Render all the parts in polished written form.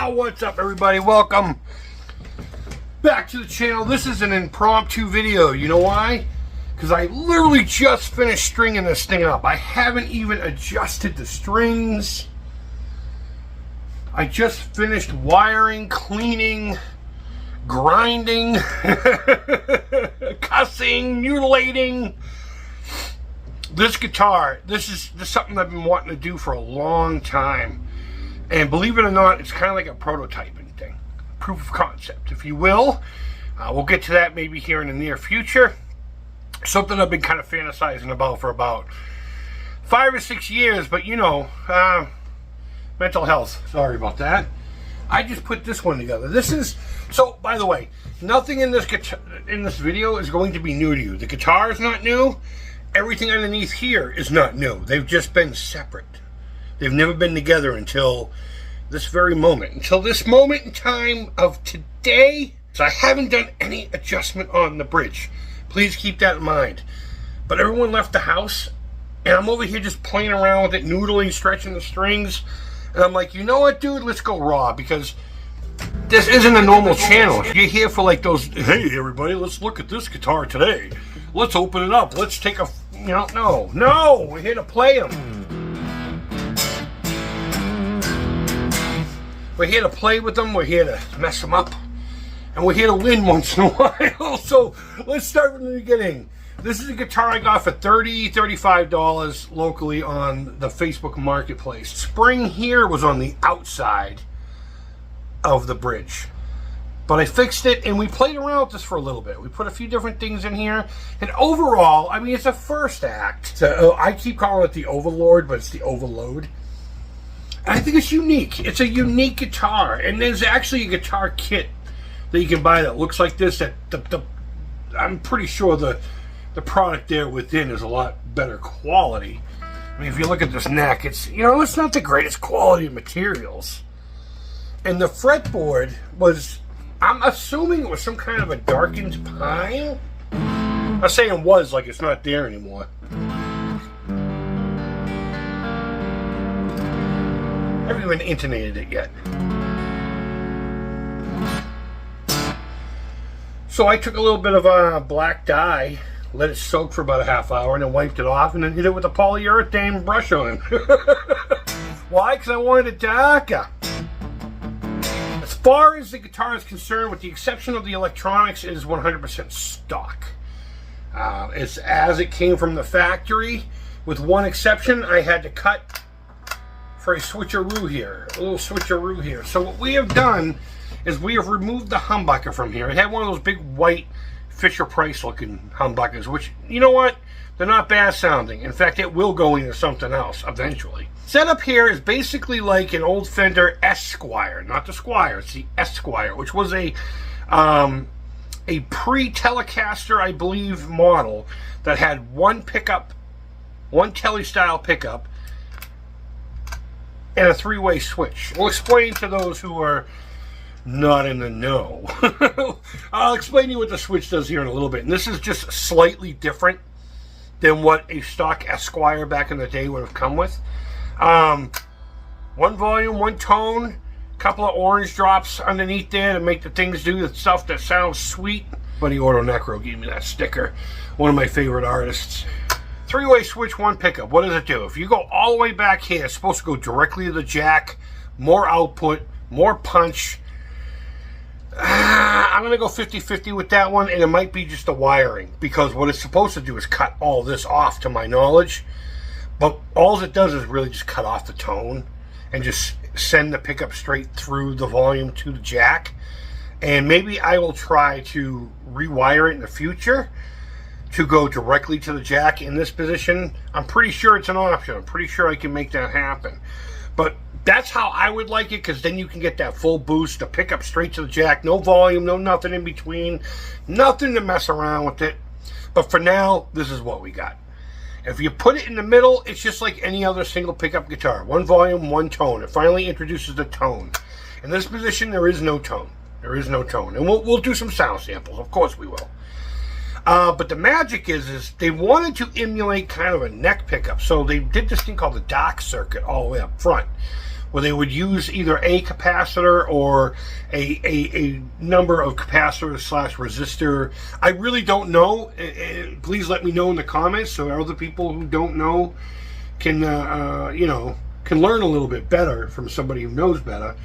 What's up, everybody? Welcome back to the channel. This is an impromptu video. You know why? Because I literally just finished stringing this thing up. I haven't even adjusted the strings. I just finished wiring, cleaning, grinding, cussing, mutilating this guitar. This is something I've been wanting to do for a long time. And believe it or not, it's kind of like a prototyping thing. Proof of concept, if you will. We'll get to that maybe here in the near future. Something I've been kind of fantasizing about for about 5 or 6 years. But you know, mental health. Sorry about that. I just put this one together. This is, so by the way, nothing in this video is going to be new to you. The guitar is not new. Everything underneath here is not new. They've just been separate. They've never been together until this very moment. Until this moment in time of today. So I haven't done any adjustment on the bridge. Please keep that in mind. But everyone left the house, and I'm over here just playing around with it, noodling, stretching the strings. And I'm like, you know what, dude? Let's go raw, because this isn't a normal channel. You're here for like those, hey, everybody, let's look at this guitar today. Let's open it up. Let's take a, you know, no. We're here to play them. We're here to play with them, we're here to mess them up, and we're here to win once in a while. So let's start from the beginning. This is a guitar I got for $30, $35 locally on the Facebook Marketplace. Spring here was on the outside of the bridge. But I fixed it, and we played around with this for a little bit. We put a few different things in here. And overall, I mean, it's a first act. So I keep calling it the Overlord, but it's the Overload. I think it's unique. It's a unique guitar, and there's actually a guitar kit that you can buy that looks like this. That I'm pretty sure the product there within is a lot better quality. I mean, if you look at this neck, it's, you know, it's not the greatest quality of materials. And the fretboard was, I'm assuming it was some kind of a darkened pine. I'm saying was like it's not there anymore. I haven't even intonated it yet. So I took a little bit of black dye, let it soak for about a half hour, and then wiped it off, and then hit it with a polyurethane brush on. Why? Because I wanted it darker. As far as the guitar is concerned, with the exception of the electronics, it is 100% stock. It's as it came from the factory. With one exception, I had to cut for a switcheroo here, a little switcheroo here. So what we have done is we have removed the humbucker from here. It had one of those big white Fisher-Price looking humbuckers, which, you know what? They're not bad sounding. In fact, it will go into something else eventually. Setup here is basically like an old Fender Esquire, not the Squire, it's the Esquire, which was a pre-Telecaster, I believe, model that had one pickup, one Tele-style pickup, and a 3-way switch. We'll explain to those who are not in the know. I'll explain to you what the switch does here in a little bit. And this is just slightly different than what a stock Esquire back in the day would have come with. One volume, one tone, a couple of orange drops underneath there to make the things do the stuff that sounds sweet. Buddy Auto Necro gave me that sticker. One of my favorite artists. 3-way switch, one pickup. What does it do? If you go all the way back here, it's supposed to go directly to the jack. More output, more punch. I'm going to go 50-50 with that one, and it might be just the wiring, because what it's supposed to do is cut all this off, to my knowledge. But all it does is really just cut off the tone and just send the pickup straight through the volume to the jack. And maybe I will try to rewire it in the future to go directly to the jack in this position. I'm pretty sure it's an option. I'm pretty sure I can make that happen. But that's how I would like it, because then you can get that full boost, the pickup straight to the jack, no volume, no nothing in between, nothing to mess around with it. But for now, this is what we got. If you put it in the middle, it's just like any other single pickup guitar. One volume, one tone. It finally introduces the tone. In this position, there is no tone. There is no tone. And we'll do some sound samples. Of course we will. But the magic is they wanted to emulate kind of a neck pickup. So they did this thing called the dock circuit all the way up front. where they would use either a capacitor or a number of capacitors / resistor. I really don't know. Please let me know in the comments so other people who don't know can you know, can learn a little bit better from somebody who knows better.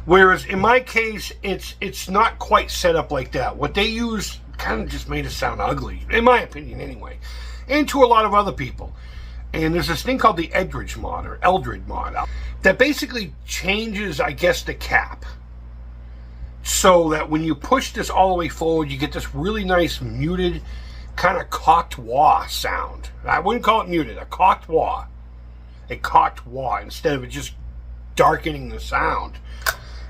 Whereas in my case, it's not quite set up like that. What they use kind of just made it sound ugly, in my opinion anyway, and to a lot of other people. And there's this thing called the Eldridge mod, or Eldridge mod, that basically changes, I guess, the cap. So that when you push this all the way forward, you get this really nice muted, kind of cocked wah sound. I wouldn't call it muted, a cocked wah. A cocked wah, instead of it just darkening the sound.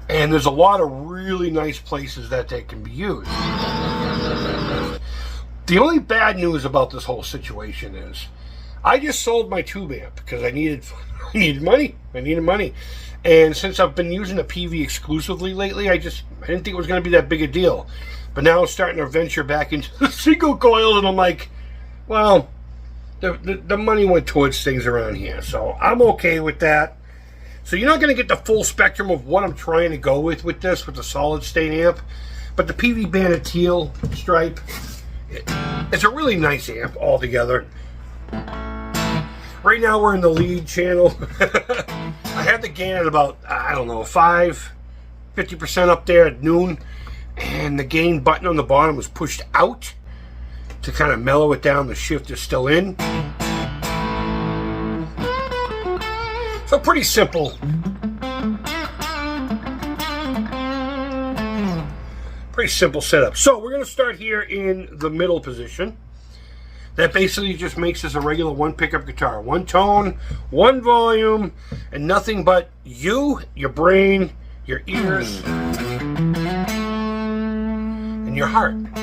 And there's a lot of really nice places that they can be used. The only bad news about this whole situation is I just sold my tube amp because I needed money. I needed money. And since I've been using the PV exclusively lately, I didn't think it was going to be that big a deal. But now I'm starting to venture back into the single coil, and I'm like, well, the money went towards things around here, so I'm okay with that. So you're not going to get the full spectrum of what I'm trying to go with this, with the solid state amp. But the PV Bandit Teal stripe, it's a really nice amp altogether. Right now we're in the lead channel. I had the gain at about, I don't know, 50% up there at noon. And the gain button on the bottom was pushed out to kind of mellow it down. The shift is still in. So pretty simple. Pretty simple setup. So we're going to start here in the middle position. That basically just makes this a regular one pickup guitar. One tone, one volume, and nothing but you, your brain, your ears, and your heart. I'm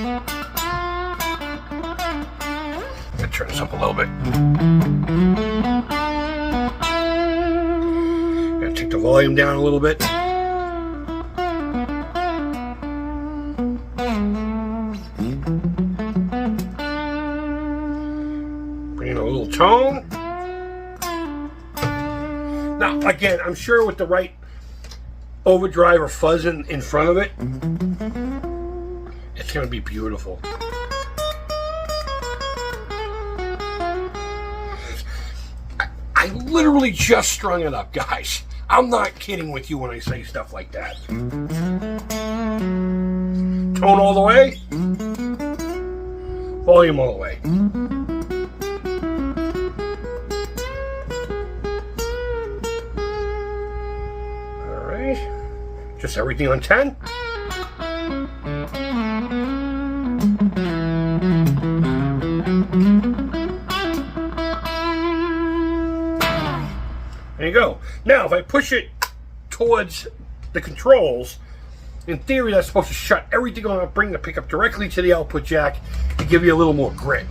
going to turn this up a little bit. Going to take the volume down a little bit. Tone. Now, again, I'm sure with the right overdrive or fuzz in front of it, it's going to be beautiful. I literally just strung it up, guys. I'm not kidding with you when I say stuff like that. Tone all the way. Volume all the way. Just everything on 10. There you go. Now, if I push it towards the controls, in theory, that's supposed to shut everything on, bring the pickup directly to the output jack to give you a little more grit.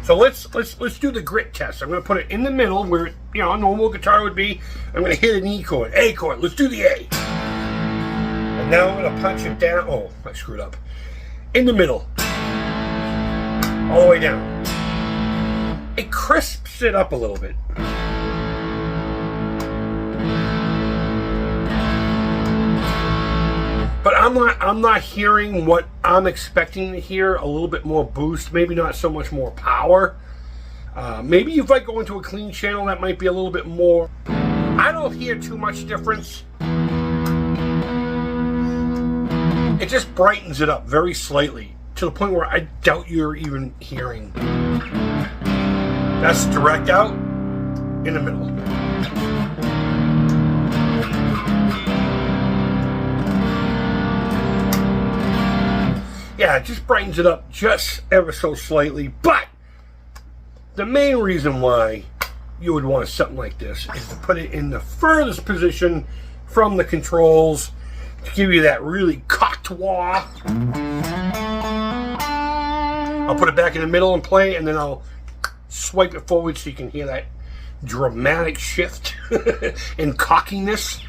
So let's do the grit test. I'm going to put it in the middle where, you know, a normal guitar would be. I'm going to hit an E chord, A chord. Let's do the A. And now I'm going to punch it down. Oh, I screwed up. In the middle. All the way down. It crisps it up a little bit. But I'm not hearing what I'm expecting to hear. A little bit more boost, maybe not so much more power. Maybe if I go into a clean channel, that might be a little bit more. I don't hear too much difference. It just brightens it up very slightly to the point where I doubt you're even hearing. That's direct out in the middle. Yeah, it just brightens it up just ever so slightly. But the main reason why you would want something like this is to put it in the furthest position from the controls to give you that really cocked wah. I'll put it back in the middle and play, and then I'll swipe it forward so you can hear that dramatic shift in cockiness.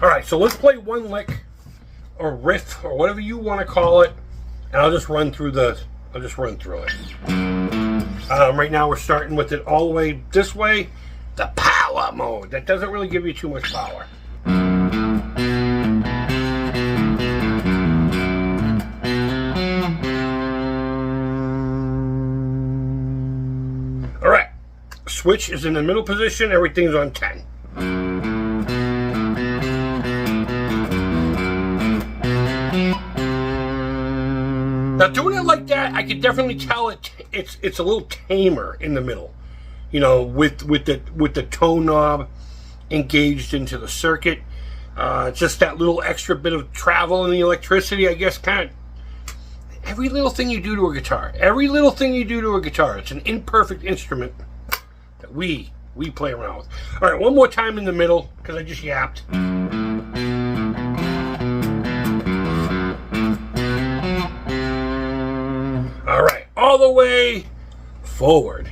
Alright, so let's play one lick or riff or whatever you want to call it, and I'll just run through the I'll just run through it. Right now we're starting with it all the way this way, the power mode. That doesn't really give you too much power. All right, switch is in the middle position, everything's on 10. Now doing it like that, I can definitely tell it's a little tamer in the middle, you know, with the tone knob engaged into the circuit. Just that little extra bit of travel in the electricity, I guess, kind of every little thing you do to a guitar. Every little thing you do to a guitar. It's an imperfect instrument that we play around with. All right, one more time in the middle because I just yapped. All right, all the way forward.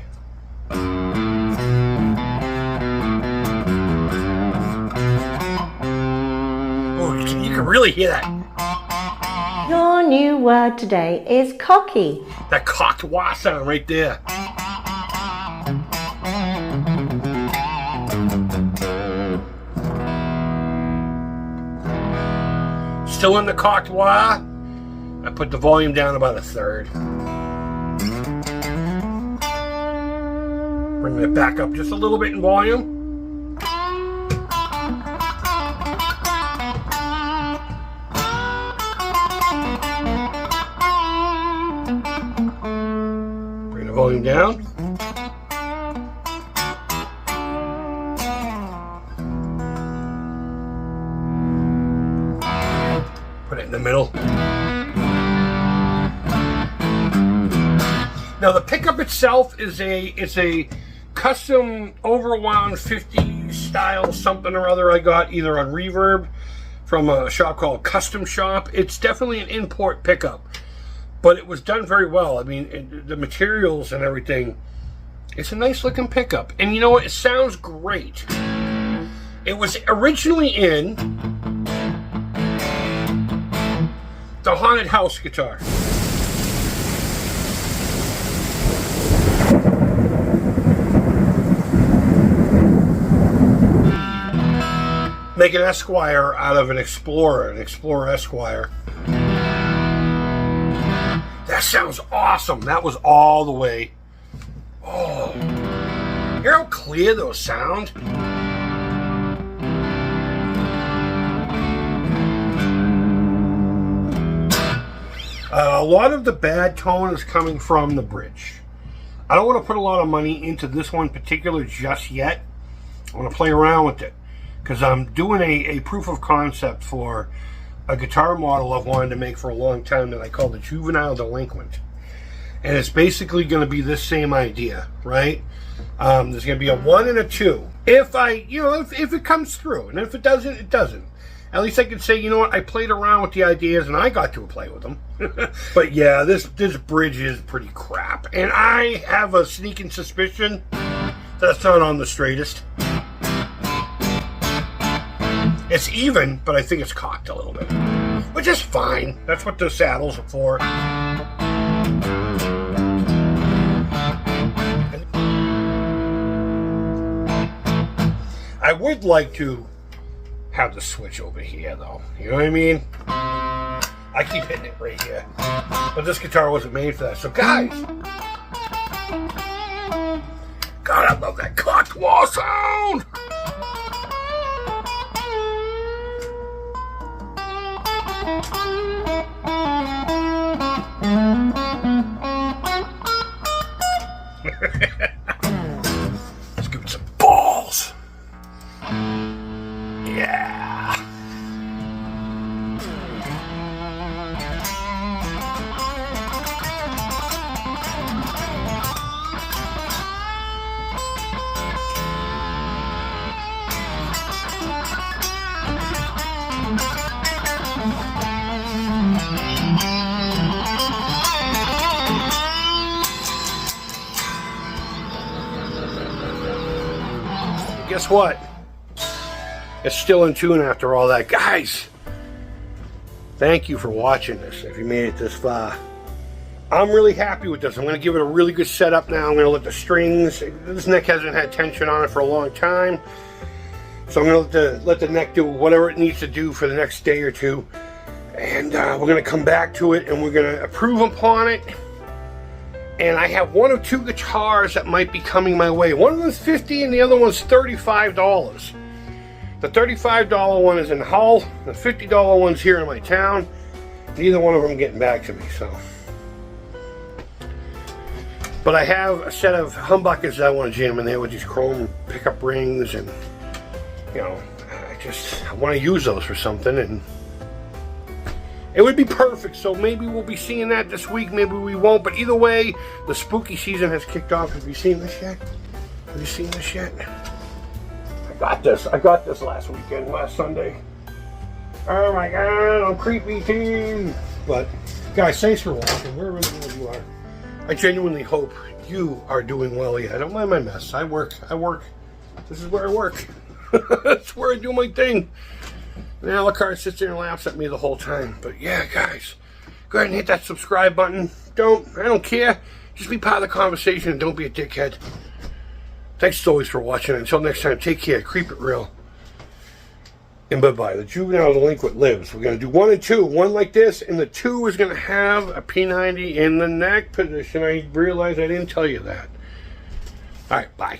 Oh, you can really hear that. Your new word today is cocky. That cocked wah sound right there. Still in the cocked wah. I put the volume down about 1/3. Bringing it back up just a little bit in volume. Bring the volume down. Put it in the middle. Now the pickup itself is a custom overwound 50s style something or other I got either on Reverb from a shop called Custom Shop. It's definitely an import pickup, but it was done very well. I mean, the materials and everything, it's a nice looking pickup. And you know what? It sounds great. It was originally in the Haunted House guitar. Make an Esquire out of an Explorer Esquire. That sounds awesome. That was all the way. Oh, hear how clear those sound? A lot of the bad tone is coming from the bridge. I don't want to put a lot of money into this one particular just yet. I want to play around with it, because I'm doing a proof of concept for a guitar model I've wanted to make for a long time that I call the Juvenile Delinquent. And it's basically going to be this same idea, right? There's going to be a 1 and a 2. If it comes through, and if it doesn't, it doesn't. At least I can say, you know what, I played around with the ideas and I got to play with them. But yeah, this bridge is pretty crap. And I have a sneaking suspicion that's not on the straightest. It's even, but I think it's cocked a little bit, which is fine. That's what the saddles are for. I would like to have the switch over here, though. You know what I mean? I keep hitting it right here, but this guitar wasn't made for that. So, guys, God, I love that cocked wall sound. Let's give it some balls. Yeah. Guess what? It's still in tune after all that. Guys, thank you for watching this. If you made it this far, I'm really happy with this. I'm going to give it a really good setup now. I'm going to let the strings, this neck hasn't had tension on it for a long time. So I'm going to let the neck do whatever it needs to do for the next day or two. And we're going to come back to it and we're going to improve upon it. And I have one or two guitars that might be coming my way. One of them's $50 and the other one's $35. The $35 one is in Hull. The $50 one's here in my town. Neither one of them getting back to me, so. But I have a set of humbuckers that I want to jam in there with these chrome pickup rings, and you know, I want to use those for something, and it would be perfect. So maybe we'll be seeing that this week, maybe we won't. But either way, the spooky season has kicked off. Have you seen this yet? Have you seen this yet? I got this last weekend, last Sunday. Oh my god, I'm creepy team. But guys, thanks for watching, wherever in the world you are. I genuinely hope you are doing well. Yeah, I don't mind my mess. I work. This is where I work. That's where I do my thing. And Alucard sits there and laughs at me the whole time. But yeah, guys, go ahead and hit that subscribe button. I don't care. Just be part of the conversation and don't be a dickhead. Thanks as always for watching. Until next time, take care. Creep it real. And bye-bye. The juvenile delinquent lives. We're going to do 1 and 2. 1 like this, and the 2 is going to have a P90 in the neck position. I realized I didn't tell you that. Alright, bye.